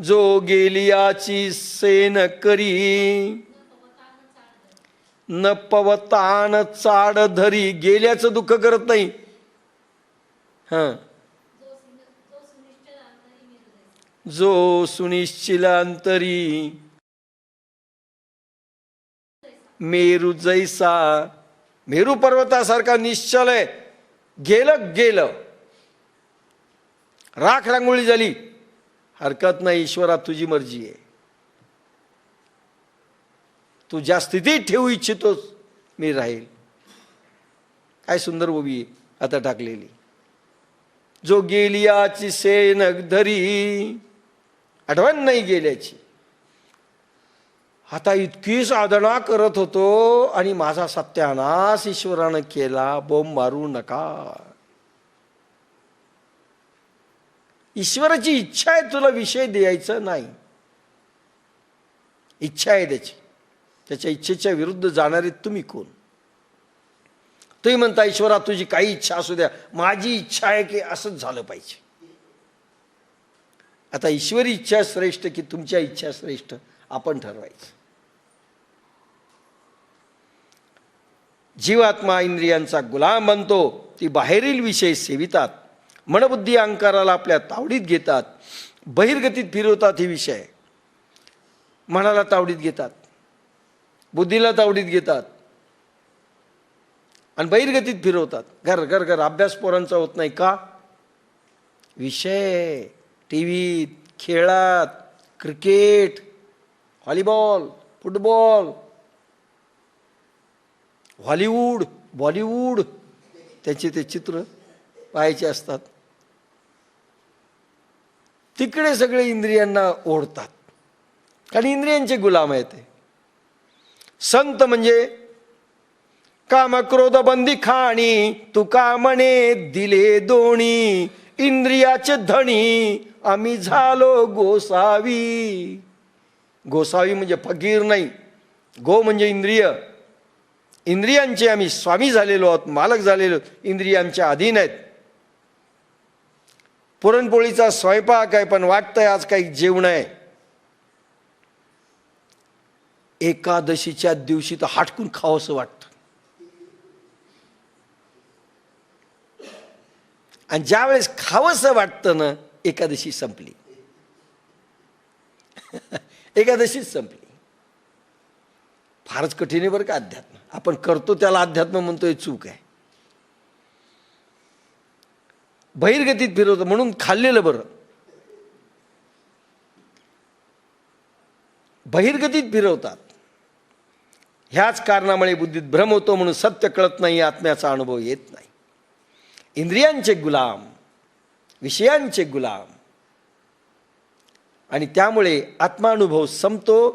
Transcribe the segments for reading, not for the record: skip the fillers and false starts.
जो गेलियाची सेन करी, न पवतान चाड धरी. गेल्याचं दुःख करत नाही. हां, जो सुनिश्चिल अंतरी मेरू जैसा. मेरू पर्वतासारखा निश्चल आहे. गेलं गेलं, राख रांगोळी झाली, हरकत नाही, ईश्वरा तुझी मर्जी आहे. तू ज्या स्थितीत ठेवू इच्छितोस मी राहील. काय सुंदर ओवी आहे आता टाकलेली. जो गेलियाची सेन धरी, आठवण नाही गेल्याची. आता इतकी साधना करत होतो आणि माझा सत्यानाश ईश्वरानं केला. बोंब मारू नका. ईश्वराची इच्छा आहे तुला विषय द्यायचं नाही. इच्छा आहे त्याची. त्याच्या इच्छेच्या विरुद्ध जाणारे तुम्ही कोण? तुम्ही म्हणता ईश्वरा तुझी काही इच्छा असू द्या, माझी इच्छा आहे की असंच झालं पाहिजे. आता ईश्वरी इच्छा श्रेष्ठ की तुमच्या इच्छा श्रेष्ठ आपण ठरवायचं. जीवात्मा इंद्रियांचा गुलाम बनतो. ती बाहेरील विषय सेवितात, मनबुद्धी अहंकाराला आपल्या तावडीत घेतात, बहिर्गतीत फिरवतात. ही विषय मनाला तावडीत घेतात, बुद्धीला तावडीत घेतात आणि बहिर्गतीत फिरवतात. घर घर घर. अभ्यास पोरांचा होत नाही का? विषय टीव्हीत, खेळात, cricket, volleyball, football, Hollywood, Bollywood, त्याचे ते चित्र पाहायचे असतात. तिकडे सगळे इंद्रियांना ओढतात, कारण इंद्रियांचे गुलाम आहेत ते. संत म्हणजे काम क्रोध बंदी खाणी, तुका म्हणे दिले दोणी, इंद्रियाचे धणी आम्ही झालो गोसावी. गोसावी म्हणजे फकीर नाही. गो म्हणजे इंद्रिय. इंद्रियांचे आम्ही स्वामी झालेलो आहोत, मालक झालेलो. इंद्रिय आमच्या अधीन आहेत. पुरणपोळीचा स्वयंपाक आहे, पण वाटतंय आज काही जेवण आहे. एकादशीच्या दिवशी तर हाटकून खावंसं वाटतं. आणि ज्या वेळेस खावंसं वाटतं ना, एकादशी संपली. एकादशीच संपली. फारच कठीण आहे बरं का अध्यात्म. आपण करतो त्याला अध्यात्म म्हणतोय, चूक आहे. बहिर्गतीत फिरवतं म्हणून खाल्लेलं बरं. बहिर्गतीत फिरवतात. ह्याच कारणामुळे बुद्धीत भ्रम होतो, म्हणून सत्य कळत नाही, आत्म्याचा अनुभव येत नाही. इंद्रियांचे गुलाम, विषयांचे गुलाम, आणि त्यामुळे आत्मानुभव संपतो.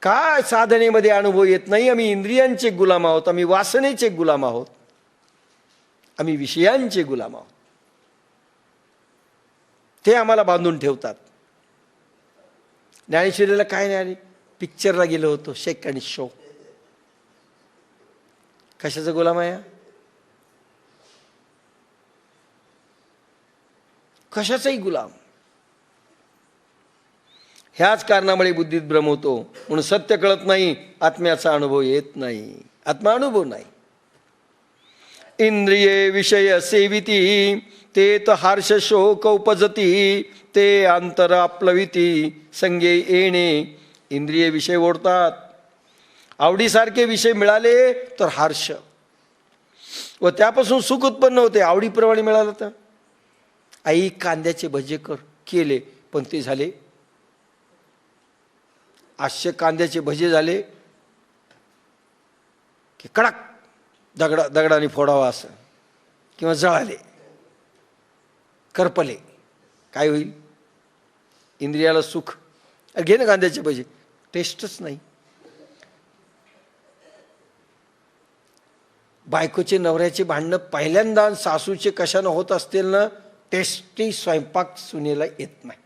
काय साधनेमध्ये अनुभव येत नाही. आम्ही इंद्रियांचे गुलाम आहोत, आम्ही वासनेचे गुलाम आहोत, आम्ही विषयांचे गुलाम आहोत. ते आम्हाला बांधून ठेवतात. ज्ञानेश्वरीला काय नाही आली, पिक्चरला गेलो होतो, शेक आणि शो. कशाचा गुलाम आहे? कशाचाही गुलाम. ह्याच कारणामुळे बुद्धीत भ्रम होतो, म्हणून सत्य कळत नाही, आत्म्याचा अनुभव येत नाही. आत्मा अनुभव नाही. इंद्रिये विषय सेविती, ते तर हर्ष शोक उपजती, ते अंतर आपलविती, संगे येणे. इंद्रिय विषय ओढतात. आवडीसारखे विषय मिळाले तर हर्ष व त्यापासून सुख उत्पन्न होते. आवडीप्रमाणे मिळालं तर, आई कांद्याचे भजे कर, केले, पण ते झाले 800 कांद्याचे भजे झाले की कडक दगडाने फोडावा असं, किंवा जळाले, करपले, काय होईल? इंद्रियाला सुख. घे ना कांद्याचे भजे, टेस्टच नाही. बायकोचे नवऱ्याचे भांडणं पहिल्यांदा सासूचे कशानं होत असतील ना, टेस्टी स्वयंपाक सुनेला येत नाही.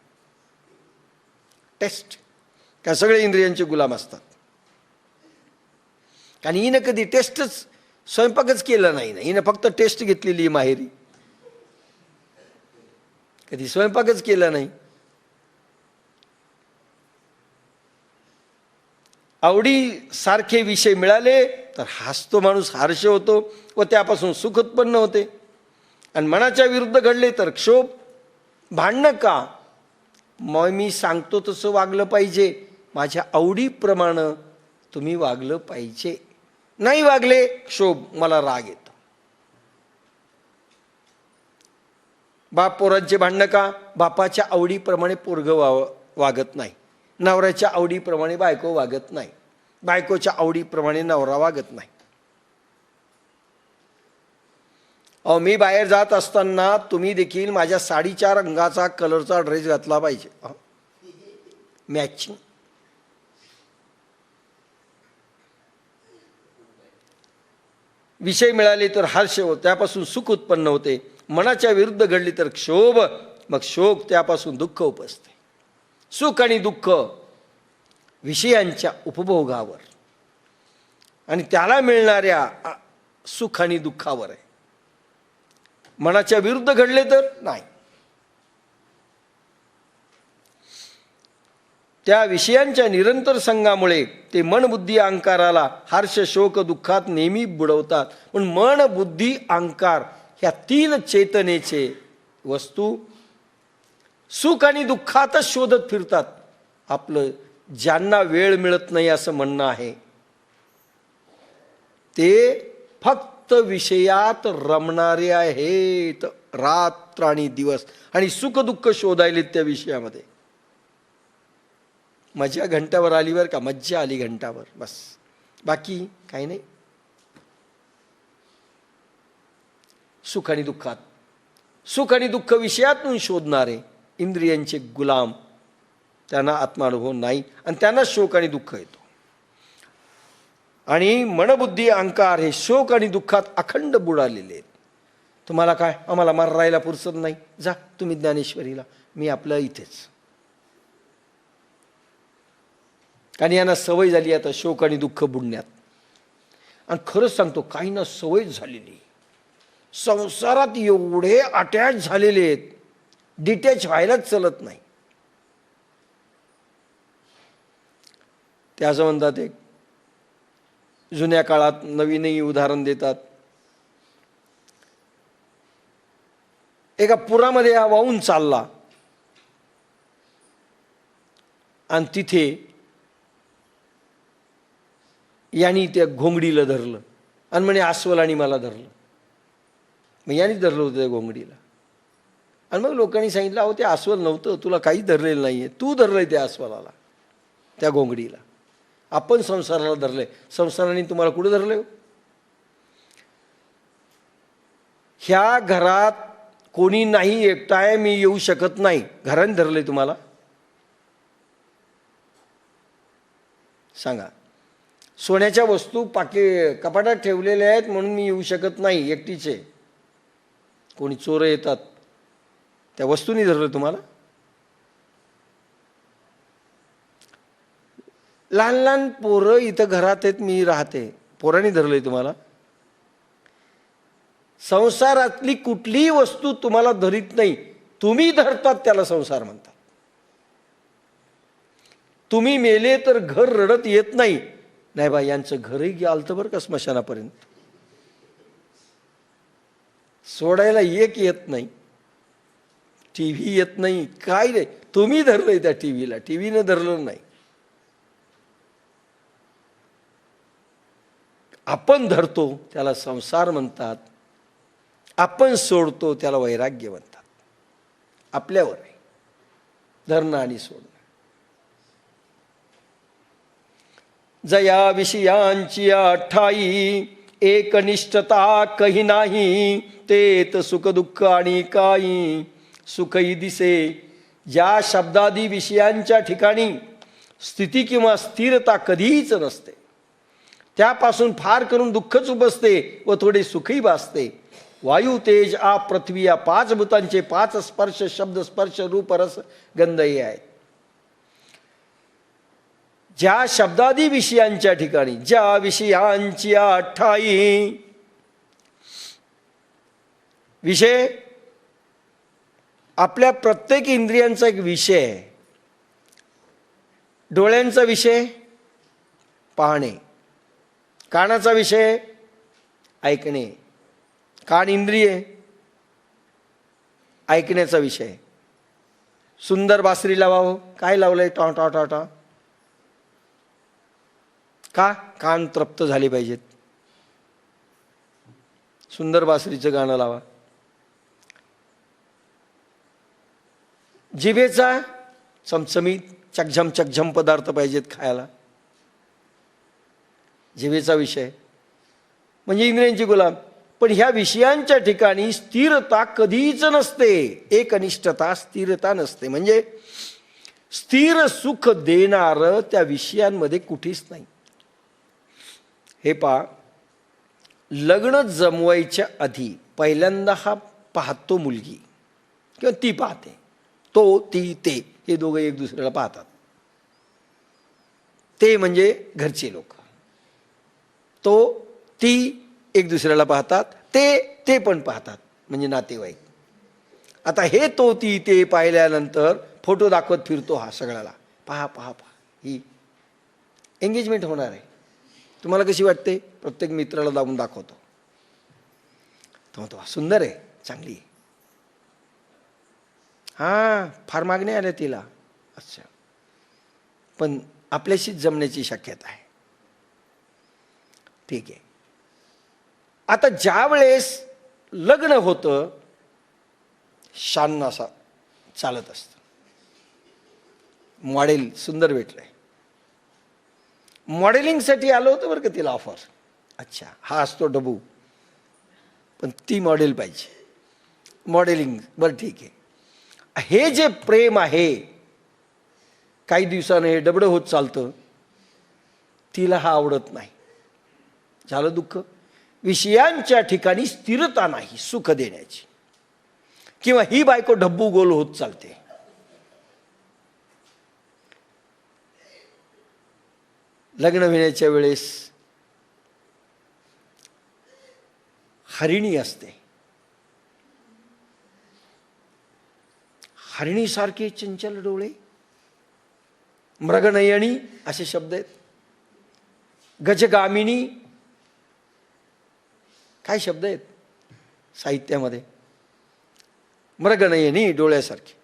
टेस्ट काय, सगळे इंद्रियांचे गुलाम असतात. कारण हिनं कधी टेस्टच, स्वयंपाकच केला नाही ना, हिनं फक्त टेस्ट घेतलेली माहेरी, कधी स्वयंपाकच केला नाही. आवडी सारखे विषय मिळाले तर हसतो माणूस, हर्ष होतो व त्यापासून सुख उत्पन्न होते. आणि मनाच्या विरुद्ध घडले तर क्षोभ. भांडणं का? मग मी सांगतो तसं वागलं पाहिजे, माझ्या आवडीप्रमाणे तुम्ही वागलं पाहिजे. नाही वागले क्षोभ, मला राग येतो. बाप पोरांचे भांडणं का? बापाच्या आवडीप्रमाणे पोरगं वागत नाही, नवऱ्याच्या आवडीप्रमाणे बायको वागत नाही, बायकोच्या आवडीप्रमाणे नवरा वागत नाही. अहो, मी बाहेर जात असताना तुम्ही देखील माझ्या साडीच्या रंगाचा कलरचा ड्रेस घातला पाहिजे, मॅचिंग. विषय मिळाले तर हर्ष होते, त्यापासून सुख उत्पन्न होते. मनाच्या विरुद्ध घडली तर क्षोभ, मग शोक, त्यापासून दुःख उपजते. सुख आणि दुःख विषयांच्या उपभोगावर आणि त्याला मिळणाऱ्या सुख आणि दुःखावर आहे. मनाच्या विरुद्ध घडले तर नाही. त्या विषयांच्या निरंतर संगामुळे ते मन बुद्धी अहंकाराला हर्ष शोक दुःखात नेहमी बुडवतात. पण मन बुद्धी अहंकार ह्या तीन चेतनेचे वस्तू सुख आणि दुःखातच शोधत फिरतात. आपलं ज्यांना वेळ मिळत नाही असं म्हणणं आहे, ते फक्त विषयात रमणारे आहेत रात्र आणि दिवस, आणि सुख दुःख शोधायले त्या विषयामध्ये. मजा घंटावर आली बरं का, मज्जा आली घंटावर, बस, बाकी काही नाही. सुख आणि दुःखात, सुख आणि दुःख विषयातून शोधणारे इंद्रियांचे गुलाम, त्यांना आत्मानुभव नाही आणि त्यांना शोक आणि दुःख येतो. आणि मनबुद्धी अहंकार हे शोक आणि दुःखात अखंड बुडालेले आहेत. तुम्हाला काय, आम्हाला मरायला पुरसत नाही, जा तुम्ही ज्ञानेश्वरीला, मी आपलं इथेच. कारण यांना सवय झाली आता शोक आणि दुःख बुडण्यात. आणि खरंच सांगतो, काहींना सवय झालेली, संसारात एवढे अटॅच झालेले आहेत, डिटॅच व्हायलाच चलत नाही. ते असं म्हणतात, एक जुन्या काळात नवीनही उदाहरण देतात. एका पुरामध्ये हा वाहून चालला आणि तिथे यांनी त्या घोंगडीला धरलं आणि म्हणे अस्वलाने मला धरलं. मग यांनी धरलं होतं त्या घोंगडीला. आणि मग लोकांनी सांगितलं, अहो ते अस्वल नव्हतं, तुला काहीच धरलेलं नाही आहे, तू धरलंय त्या अस्वलाला, त्या घोंगडीला. आपण संसाराला धरलंय, संसाराने तुम्हाला कुठे धरलंय? ह्या घरात कोणी नाही, एकटा आहे, मी येऊ शकत नाही, घराने धरलंय तुम्हाला? सांगा. सोन्याच्या वस्तू कपाटात ठेवलेल्या आहेत म्हणून मी येऊ शकत नाही, एकटीचे. कोणी चोर येतात, त्या वस्तूंनी धरलं तुम्हाला? लहान लहान पोरं इथं घरात आहेत, मी राहते, पोरांनी धरलंय तुम्हाला? संसारातली कुठलीही वस्तू तुम्हाला धरीत नाही, तुम्ही धरतात, त्याला संसार म्हणतात. तुम्ही मेले तर घर रडत येत नाही, नाही बा यांचं घरही गेलं बरं का स्मशानापर्यंत, सोडायला एक येत नाही, टीव्ही येत नाही, काय नाही, तुम्ही धरलंय त्या टीव्हीला, टीव्हीनं धरलं नाही. आपण धरतो त्याला संसार म्हणतात, आपण सोडतो त्याला वैराग्य म्हणतात. आपल्यावर आहे धरणं आणि सोडणं. जया विषयांची ठाई एकनिष्ठता कही नाही, तेत सुख दुःख आणि काही सुखही दिसे. ज्या शब्दादी विषयांच्या ठिकाणी स्थिती किंवा स्थिरता कधीच नसते, त्यापासून फार करून दुःखच उपजते व थोडे सुखही भासते. वायू तेज आप पृथ्वी या पाच भूतांचे पाच स्पर्श, शब्द स्पर्श रूप रस गंध हे आहेत. ज्या शब्दादी विषयांच्या ठिकाणी, ज्या विषयांची ठाई, विषय आपल्या प्रत्येक इंद्रियांचा एक विषय आहे. डोळ्यांचा विषय, पाहणे. कानाचा विषय ऐकणे. कान इंद्रिय ऐकण्याचा विषय. सुंदर बासरी लावावं, काय लावलंय? टॉ टॉ टॉ टॉ. का? कान तृप्त झाले पाहिजेत. सुंदर बासरीचं गाणं लावा. जिभेचा चमचमीत चकझम चकझम पदार्थ पाहिजेत खायला. जिभेचा विषय म्हणजे इंद्रियांची गुलाम. पण ह्या विषयांच्या ठिकाणी स्थिरता कधीच नसते. एकनिष्ठता, स्थिरता नसते. म्हणजे स्थिर सुख देणार त्या विषयांमध्ये कुठेच नाही. हे पहा, लग्न जमवायच्या आधी पहिल्यांदा हा पाहतो मुलगी किंवा ती पाहते. तो, ती, ते हे दोघं एक दुसऱ्याला पाहतात. ते म्हणजे घरचे लोक. तो, ती एक दुसऱ्याला पाहतात. ते पण पाहतात म्हणजे नातेवाईक. आता हे तो, ती, ते पाहिल्यानंतर फोटो दाखवत फिरतो हा सगळ्याला. पहा पहा पहा, ही एंगेजमेंट होणार आहे. तुम्हाला कशी वाटते? प्रत्येक मित्राला दाबून दाखवतो. तो म्हणतो सुंदर आहे, चांगली आहे. हां, फार मागण्या आल्या तिला. अच्छा, पण आपल्याशीच जमण्याची शक्यता आहे. ठीक आहे. आता ज्या वेळेस लग्न होतं, शान असा चालत असतं. मॉडेल सुंदर भेटलंय. मॉडेलिंगसाठी आलं होतं बरं का तिला ऑफर. अच्छा, हा असतो डबू, पण ती मॉडेल पाहिजे. मॉडेलिंग बरं ठीक आहे. हे जे प्रेम आहे, काही दिवसानं हे डबडं होत चालतं. तिला हा आवडत नाही. झालं दुःख. विषयांच्या ठिकाणी स्थिरता नाही सुख देण्याची. किंवा ही बायको डब्बू गोल होत चालते. लग्न होण्याच्या वेळेस हरिणी असते. हरिणीसारखे चंचल डोळे, मृगनयनी असे शब्द आहेत. गजगामिनी काय शब्द आहेत साहित्यामध्ये. मृगनयनी डोळ्यासारखे.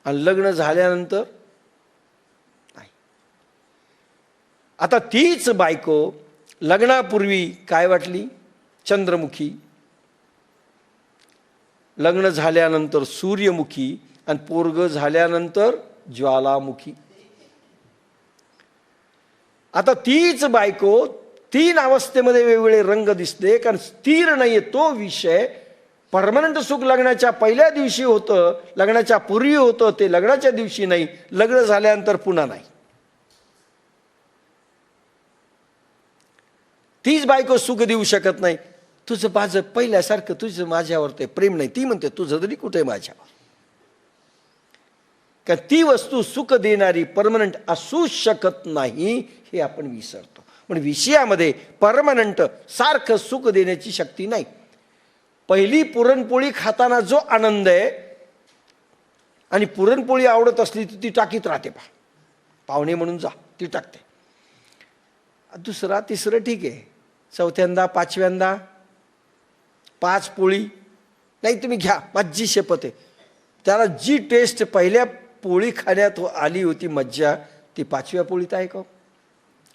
आणि लग्न झाल्यानंतर नाही. आता तीच बायको लग्नापूर्वी काय वाटली? चंद्रमुखी. लग्न झाल्यानंतर सूर्यमुखी आणि पोरग झाल्यानंतर ज्वालामुखी. आता तीच बायको तीन अवस्थेमध्ये वेगवेगळे रंग दिसते, कारण स्थिर नाहीये तो विषय. परमनंट सुख लग्नाच्या पहिल्या दिवशी होतं, लग्नाच्या पूर्वी होतं, ते लग्नाच्या दिवशी नाही, लग्न झाल्यानंतर पुन्हा नाही. तीच बायको सुख देऊ शकत नाही. तुझं माझं पहिल्यासारखं तुझं माझ्यावर ते प्रेम नाही. ती म्हणते तुझं तरी कुठे माझ्यावर. का ती वस्तू सुख देणारी परमनंट असू शकत नाही हे आपण विसरतो. पण विषयामध्ये परमनंट सारखं सुख देण्याची शक्ती नाही. पहिली पुरणपोळी खाताना जो आनंद आहे, आणि पुरणपोळी आवडत असली तर ती टाकीत राहते. पाहुणे म्हणून जा ती टाकते. दुसरा तिसरं ठीक आहे. चौथ्यांदा पाचव्यांदा 5 पोळी नाही तुम्ही घ्या, माझी शपथ आहे. त्याला जी टेस्ट पहिल्या पोळी खाण्यात आली होती मज्जा, ती 5व्या पोळीत आहे का?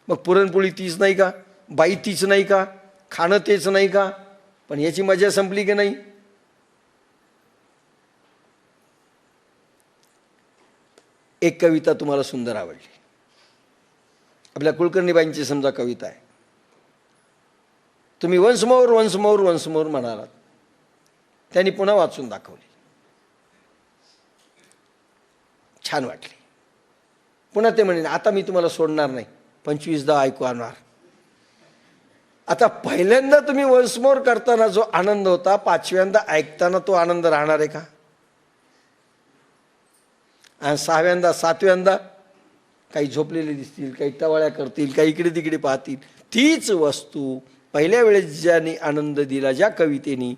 मग पुरणपोळी तीच नाही का? बाई तीच नाही का? खाणं तेच नाही का? पण याची मजा संपली की नाही? एक कविता तुम्हाला सुंदर आवडली. आपल्या कुलकर्णीबाईंची समजा कविता आहे. तुम्ही once more once more once more म्हणालात, त्यांनी पुन्हा वाचून दाखवली. छान वाटली. पुन्हा ते म्हणे आता मी तुम्हाला सोडणार नाही, 25दा ऐकू आणणार. आता पहिल्यांदा तुम्ही वन्स मोर करताना जो आनंद होता, 5व्यांदा ऐकताना तो आनंद राहणार आहे का? आणि 6व्यांदा 7व्यांदा काही झोपलेले दिसतील, काही टवाळ्या करतील, काही इकडे तिकडे पाहतील. तीच वस्तू पहिल्या वेळेस ज्याने आनंद दिला, ज्या कवितेनी,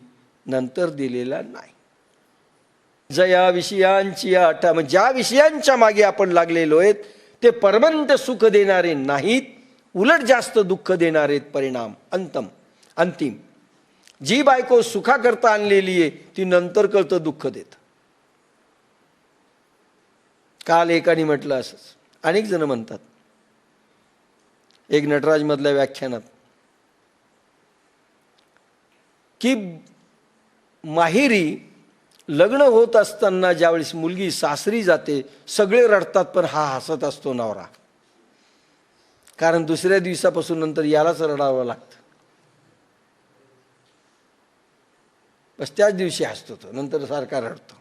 नंतर दिलेला नाही. जया विषयांची आठ, ज्या विषयांच्या मागे आपण लागलेलो आहेत ते परमनंट सुख देणारे नाहीत. उलट जास्त दुःख देणारे परिणाम अंतिम. जी बायको सुखाकरता आणलेली आहे ती नंतर कळतं दुःख देत. काल एकाने म्हटलं असंच, अनेक जण म्हणतात, एक नटराज मधल्या व्याख्यानात, की माहेरी लग्न होत असताना ज्यावेळेस मुलगी सासरी जाते सगळे रडतात पण हा हसत असतो नवरा, कारण दुसऱ्या दिवसापासून नंतर यालाच रडावं लागतं. बस त्याच दिवशी हसतो तो, नंतर सारखा रडतो.